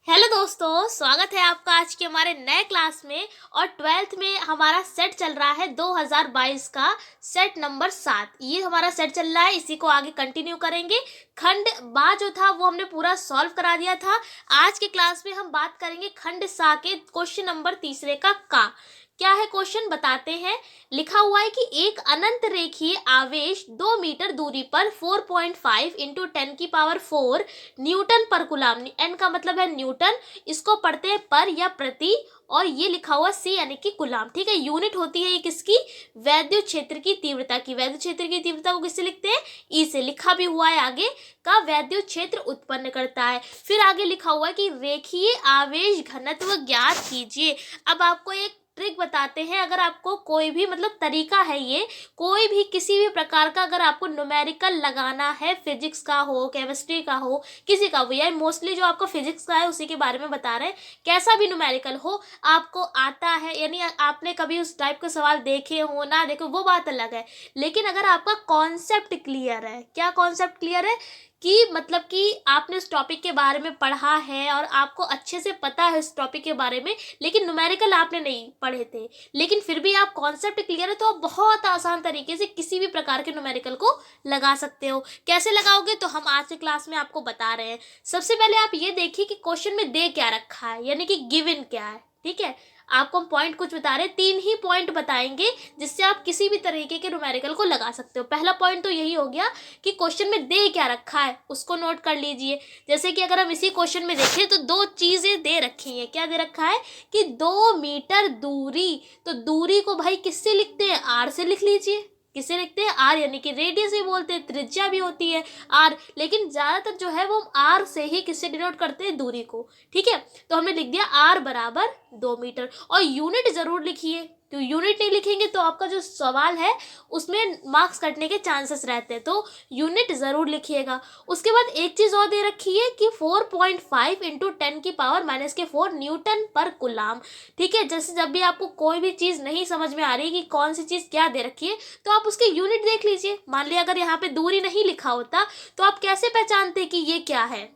Hello दोस्तों, स्वागत है आपका आज के हमारे नए क्लास में। और 12th में हमारा सेट चल रहा है 2022 का सेट नंबर 7। ये हमारा सेट चल रहा है, इसी को आगे कंटिन्यू करेंगे। खंड बा जो था वो हमने पूरा सॉल्व करा दिया था। आज के क्लास में हम बात करेंगे खंड सा के क्वेश्चन नंबर तीसरे का क्या है क्वेश्चन बताते हैं। लिखा हुआ है कि एक अनंत रेखीय आवेश 2 मीटर दूरी पर 4.5 इंटू 10⁴ न्यूटन पर कूलाम, एन का मतलब है न्यूटन, इसको पढ़ते हैं पर या प्रति, और ये लिखा हुआ सी यानी कि कूलाम। ठीक है, यूनिट होती है ये किसकी, वैद्युत क्षेत्र की तीव्रता की। वैद्युत क्षेत्र की तीव्रता को किससे लिखते हैं, ई से। लिखा भी हुआ है आगे का वैद्युत क्षेत्र उत्पन्न करता है। फिर आगे लिखा हुआ है कि रेखीय आवेश घनत्व ज्ञात कीजिए। अब आपको एक ट्रिक बताते हैं। अगर आपको कोई भी मतलब तरीका है, ये कोई भी किसी भी प्रकार का अगर आपको न्यूमेरिकल लगाना है, फिजिक्स का हो, केमिस्ट्री का हो, किसी का भी है, मोस्टली जो आपको फिजिक्स का है उसी के बारे में बता रहे हैं। कैसा भी न्यूमेरिकल हो आपको आता है, यानी आपने कभी उस टाइप के सवाल देखे हो ना देखे वो बात अलग है, लेकिन अगर आपका कॉन्सेप्ट क्लियर है, क्या कॉन्सेप्ट क्लियर है कि मतलब कि आपने उस टॉपिक के बारे में पढ़ा है और आपको अच्छे से पता है उस टॉपिक के बारे में, लेकिन न्यूमेरिकल आपने नहीं पढ़े थे, लेकिन फिर भी आप कॉन्सेप्ट क्लियर है, तो आप बहुत आसान तरीके से किसी भी प्रकार के न्यूमेरिकल को लगा सकते हो। कैसे लगाओगे तो हम आज के क्लास में आपको बता रहे हैं। सबसे पहले आप ये देखिए कि क्वेश्चन में दे क्या रखा है, यानी कि गिवन क्या है। ठीक है, आपको हम पॉइंट कुछ बता रहे हैं, 3 ही पॉइंट बताएंगे जिससे आप किसी भी तरीके के न्यूमेरिकल को लगा सकते हो। पहला पॉइंट तो यही हो गया कि क्वेश्चन में दे क्या रखा है, उसको नोट कर लीजिए। जैसे कि अगर हम इसी क्वेश्चन में देखें तो 2 चीजें दे रखी हैं। क्या दे रखा है कि 2 मीटर दूरी, तो दूरी को भाई किससे लिखते हैं, आर से लिख लीजिए। किसे लिखते हैं, आर, यानी कि रेडियस भी बोलते हैं, त्रिज्या भी होती है आर, लेकिन ज्यादातर जो है वो आर से ही किससे डिनोट करते हैं, दूरी को। ठीक है, तो हमने लिख दिया आर बराबर 2 मीटर। और यूनिट जरूर लिखिए, तो यूनिट नहीं लिखेंगे तो आपका जो सवाल है उसमें मार्क्स कटने के चांसेस रहते हैं, तो यूनिट जरूर लिखिएगा। उसके बाद एक चीज और दे रखी है कि 4.5 इंटू 10⁻⁴ न्यूटन पर कूलाम। ठीक है, जैसे जब भी आपको कोई भी चीज नहीं समझ में आ रही कि कौन सी चीज क्या दे रखी है, तो आप उसके यूनिट देख लीजिए। मान लिया अगर यहाँ पे दूरी नहीं लिखा होता तो आप कैसे पहचानते कि ये क्या है,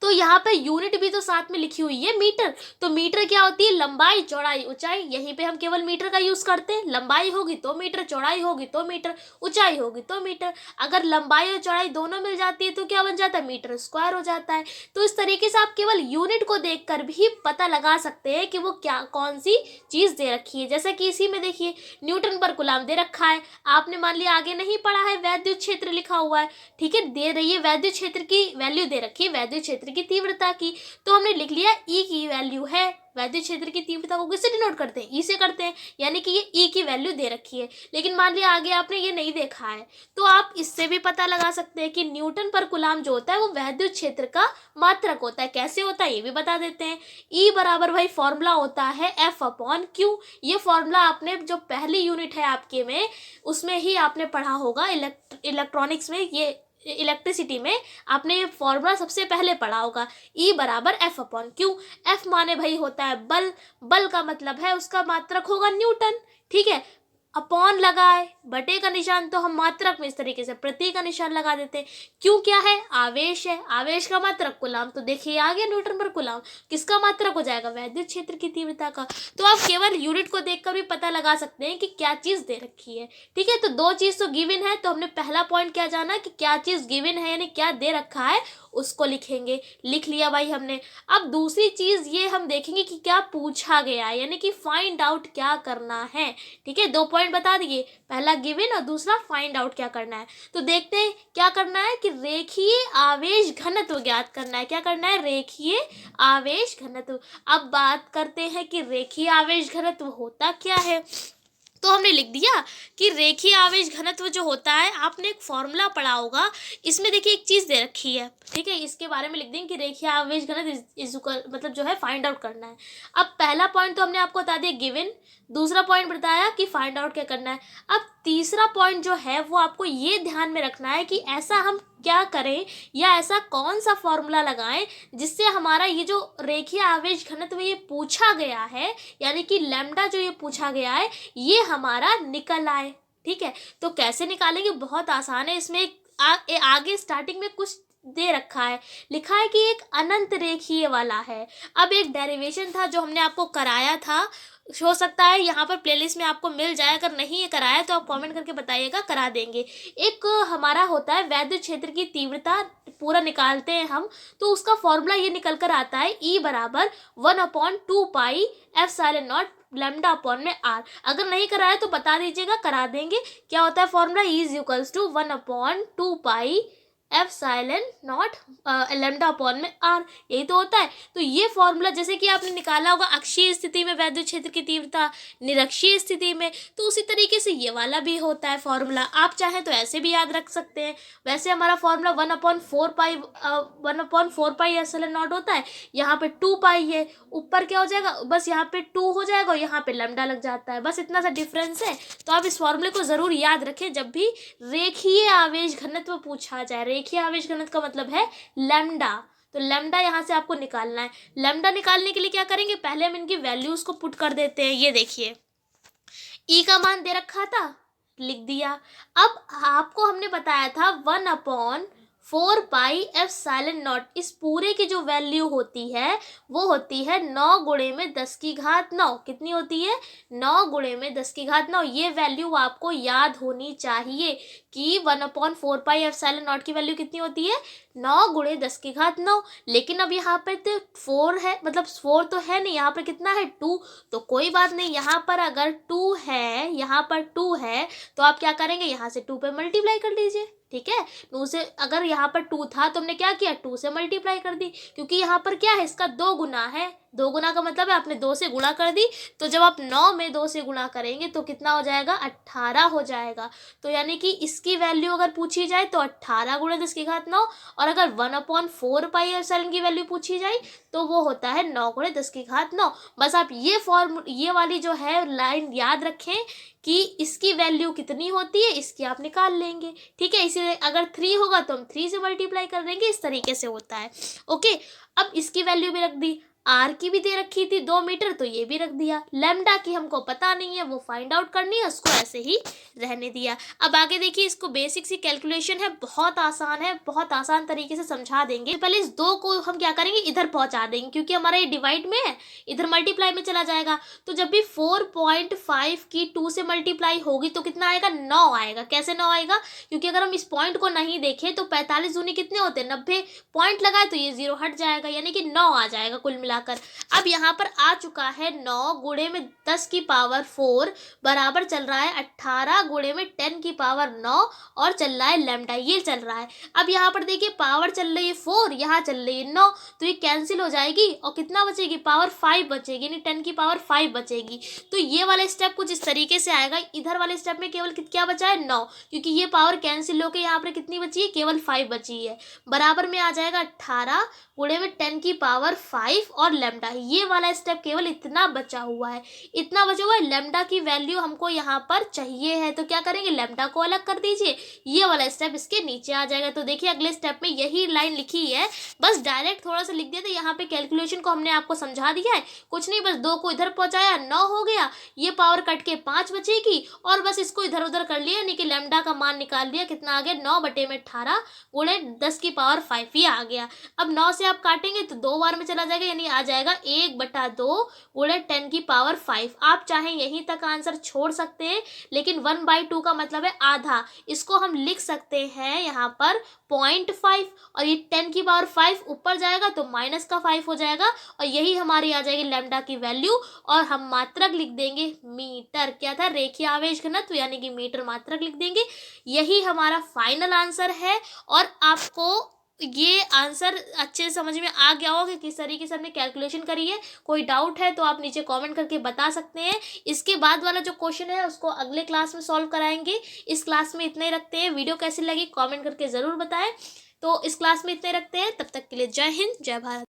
तो यहाँ पे यूनिट भी तो साथ में लिखी हुई है, मीटर। तो मीटर क्या होती है, लंबाई चौड़ाई ऊंचाई। यहीं पे हम केवल मीटर का यूज करते हैं। लंबाई होगी तो मीटर, चौड़ाई होगी तो मीटर, ऊंचाई होगी तो मीटर। अगर लंबाई और चौड़ाई दोनों मिल जाती है तो क्या बन जाता है, मीटर स्क्वायर हो जाता है। तो इस तरीके से आप केवल यूनिट को देखकर भी पता लगा सकते हैं कि वो क्या कौन सी चीज दे रखी है। जैसे कि इसी में देखिए न्यूटन पर कूलाम दे रखा है, आपने मान लिया आगे नहीं पढ़ा है, वैद्युत क्षेत्र लिखा हुआ है। ठीक है, दे रही है वैद्युत क्षेत्र की वैल्यू दे रखी है, वैद्युत क्षेत्र की तीव्रता की, तो हमने लिख लिया ई की वैल्यू है। वैद्युत क्षेत्र की तीव्रता को किससे डिनोट करते हैं, ई से करते हैं, यानी कि ये ई की वैल्यू दे रखी है। लेकिन मान लिया आगे आपने ये नहीं देखा है, तो आप इससे भी पता लगा सकते हैं कि न्यूटन पर कूलाम जो होता है वो वैद्युत क्षेत्र का मात्रक होता है। कैसे होता है ये भी बता देते हैं। ई बराबर भाई फॉर्मूला होता है F/Q। ये फॉर्मूला आपने जो पहली यूनिट है आपके में उसमें ही आपने पढ़ा होगा, इलेक्ट्रॉनिक्स में, ये इलेक्ट्रिसिटी में आपने ये फॉर्मूला सबसे पहले पढ़ा होगा। ई बराबर F/Q। F माने भाई होता है बल, बल का मतलब है उसका मात्रक होगा न्यूटन। ठीक है, अपॉन लगाए, बटे का निशान तो हम मात्रक में इस तरीके से प्रति का निशान लगा देते हैं। क्यों क्या है, आवेश है, आवेश का मात्रक कूलाम, तो देखिए आ गया न्यूटन पर कूलाम, किसका मात्रक हो जाएगा, वैद्युत क्षेत्र की तीव्रता का। तो आप केवल यूनिट को देखकर भी पता लगा सकते हैं कि क्या चीज दे रखी है। ठीक है, तो 2 चीज तो गिवन है, तो हमने पहला पॉइंट क्या जाना कि क्या चीज गिवन है, यानी क्या दे रखा है उसको लिखेंगे। लिख लिया भाई हमने। अब दूसरी चीज ये हम देखेंगे कि क्या पूछा गया है, यानी कि फाइंड आउट क्या करना है। ठीक है, 2 पॉइंट बता दिए, पहला गिवन और दूसरा फाइंड आउट क्या करना है। तो देखते हैं क्या करना है कि रेखीय आवेश घनत्व ज्ञात करना है। क्या करना है, रेखीय आवेश घनत्व। अब बात करते हैं कि रेखीय आवेश घनत्व होता क्या है। तो हमने लिख दिया कि रेखीय आवेश घनत्व जो होता है, आपने एक फॉर्मूला पढ़ा होगा, इसमें देखिए एक चीज दे रखी है। ठीक है, इसके बारे में लिख देंगे कि रेखीय आवेश घनत्व मतलब जो है फाइंड आउट करना है। अब पहला पॉइंट तो हमने आपको बता दिया गिवन, दूसरा पॉइंट बताया कि फाइंड आउट क्या करना है। अब तीसरा पॉइंट जो है वो आपको ये ध्यान में रखना है कि ऐसा हम क्या करें या ऐसा कौन सा फॉर्मूला लगाएं जिससे हमारा ये जो रेखीय आवेश घनत्व ये पूछा गया है, यानी कि लैम्डा जो ये पूछा गया है, ये हमारा निकल आए। ठीक है, तो कैसे निकालेंगे, बहुत आसान है। इसमें आगे स्टार्टिंग में कुछ दे रखा है, लिखा है कि एक अनंत रेखीय वाला है। अब एक डेरिवेशन था जो हमने आपको कराया था, हो सकता है यहाँ पर प्लेलिस्ट में आपको मिल जाए, अगर नहीं ये कराया तो आप कमेंट करके बताइएगा, करा देंगे। एक हमारा होता है वैद्युत क्षेत्र की तीव्रता, पूरा निकालते हैं हम, तो उसका फॉर्मूला ये निकल कर आता है E बराबर 1/2 pi epsilon naught lambda upon में R। अगर नहीं कराया तो बता दीजिएगा, करा देंगे। क्या होता है formula? E is equals to 1/2 pi epsilon naught lambda upon में R, यही तो होता है। तो ये फॉर्मूला जैसे कि आपने निकाला होगा अक्षीय स्थिति में वैद्युत क्षेत्र की तीव्रता, निरक्षीय स्थिति में, तो उसी तरीके से ये वाला भी होता है फॉर्मूला। आप चाहें तो ऐसे भी याद रख सकते हैं। वैसे हमारा फॉर्मूला 1/4 पाई एप्सिलॉन नॉट होता है, यहाँ पे 2 पाई है, ऊपर क्या हो जाएगा, बस यहाँ पे 2 हो जाएगा और यहाँ पे लैम्डा लग जाता है, बस इतना सा डिफरेंस है। तो आप इस फॉर्मूले को जरूर याद रखें जब भी रेखीय आवेश घनत्व पूछा जाए। रेखीय आवेश घनत्व का मतलब है लैम्डा, तो लैम्डा यहाँ से आपको निकालना है। लैम्डा निकालने के लिए क्या करेंगे, पहले हम इनकी वैल्यूज को पुट कर देते हैं। ये देखिए E का मान दे रखा था, लिख दिया। अब आपको हमने बताया था 1/4 पाई एप्सिलॉन नॉट, इस पूरे की जो वैल्यू होती है वो होती है 9 गुणे में 10 की घात 9। कितनी होती है? 9 गुणे में 10 की घात 9। ये वैल्यू आपको याद होनी चाहिए कि 1/4 पाई एप्सिलॉन नॉट की वैल्यू कितनी होती है? 9 गुणे 10 की घात 9। लेकिन अब यहाँ पे तो 4 है, मतलब 4 तो है नहीं, यहाँ पर कितना है? 2। तो कोई बात नहीं, यहाँ पर अगर 2 है, यहाँ पर 2 है, तो आप क्या करेंगे, यहाँ से 2 पे मल्टीप्लाई कर लीजिए। ठीक है, 2 से, अगर यहाँ पर 2 था तो हमने क्या किया, 2 से मल्टीप्लाई कर दी, क्योंकि यहाँ पर क्या है, इसका 2 गुना है। 2 गुना का मतलब है आपने 2 से गुणा कर दी, तो जब आप 9 में 2 से गुणा करेंगे तो कितना हो जाएगा? 18 हो जाएगा। तो यानी कि इसकी वैल्यू अगर पूछी जाए तो 18 गुणे 10 की घात 9, और अगर 1/4 पाई एप्सिलॉन की वैल्यू पूछी जाए तो वो होता है 9 गुणे 10 की घात 9। बस आप ये वाली जो है लाइन याद रखें कि इसकी वैल्यू कितनी होती है, इसकी आप निकाल लेंगे। ठीक है, इसीलिए अगर 3 होगा तो हम 3 से मल्टीप्लाई कर देंगे, इस तरीके से होता है। ओके, अब इसकी वैल्यू भी रख दी, R की भी दे रखी थी 2 मीटर, तो ये भी रख दिया। लैम्डा की हमको पता नहीं है, वो फाइंड आउट करनी है, उसको ऐसे ही रहने दिया। अब आगे देखिए, इसको बेसिक सी कैलकुलेशन है, बहुत आसान है, बहुत आसान तरीके से समझा देंगे। पहले इस 2 को हम क्या करेंगे, इधर पहुंचा देंगे, क्योंकि हमारा ये डिवाइड में है, इधर मल्टीप्लाई में चला जाएगा। तो जब भी 4.5 की 2 से मल्टीप्लाई होगी तो कितना आएगा? 9 आएगा। कैसे 9 आएगा? क्योंकि अगर हम इस पॉइंट को नहीं देखें तो 45 दूनी कितने होते हैं? 90। पॉइंट लगाए तो ये 0 हट जाएगा, यानी कि 9 आ जाएगा कुल मिलाकर। अब यहाँ पर आ चुका है 9 गुणे में 10 की पावर 4 बराबर चल रहा है 18 गुणे में 10 की पावर 9, और चल रहा है लैम्डा, ये चल रहा है। अब यहाँ पर देखिए पावर चल रही है 4, यहाँ चल रही है 9, तो ये कैंसिल हो जाएगी और कितना बचेगी? पावर 5 बचेगी, यानी 10 की पावर 5 बचेगी। तो ये वाला स्टेप कुछ इस तरीके से आएगा। इधर वाले स्टेप में केवल क्या बचा है? 9, क्योंकि ये पावर कैंसिल होकर यहाँ पर कितनी बची है? केवल 5 बची है। बराबर में आ जाएगा 18 गुणे में 10 की पावर 5 और लैम्डा। ये वाला स्टेप केवल इतना बचा हुआ है, इतना बचा हुआ है। लैम्डा की वैल्यू हमको यहाँ पर चाहिए है, तो क्या करेंगे, लैम्डा को अलग कर दीजिए, ये वाला स्टेप इसके नीचे आ जाएगा। तो देखिए अगले स्टेप में यही लाइन लिखी है, बस डायरेक्ट थोड़ा सा लिख दिया था। यहाँ पे कैलकुलेशन को हमने आपको समझा दिया है, कुछ नहीं, बस 2 को इधर पहुंचाया, 9 हो गया, ये पावर कट के 5 बचेगी, और बस इसको इधर उधर कर लिया, यानी कि लैम्डा का मान निकाल लिया। कितना आ गया? 9 बटे में 18 गुणे 10 की पावर 5, ये आ गया। अब 9 से आप काटेंगे तो 2 बार में चला जाएगा, यानी आ जाएगा 1/2 गुणे 10 की पावर 5। आप चाहें यहीं तक आंसर छोड़ सकते हैं, लेकिन 1/2 का मतलब है आधा, इसको हम लिख सकते हैं यहाँ पर 0.5, और ये 10 की पावर 5 ऊपर जाएगा तो माइनस का 5 हो जाएगा, और यही हमारी आ जाएगी लैम्डा की वैल्यू। और हम मात्रक लिख देंगे मीटर, क्या था? रेखीय आवेश घनत्व, यानी कि मीटर मात्रक लिख देंगे। यही हमारा फाइनल आंसर है। और आपको ये आंसर अच्छे से समझ में आ गया होगा कि किस तरीके से हमने कैलकुलेशन करी है। कोई डाउट है तो आप नीचे कमेंट करके बता सकते हैं। इसके बाद वाला जो क्वेश्चन है उसको अगले क्लास में सॉल्व कराएंगे। इस क्लास में इतना ही रखते हैं। वीडियो कैसी लगी कमेंट करके ज़रूर बताएं। तो इस क्लास में इतने रखते हैं, तब तक के लिए जय हिंद, जय भारत।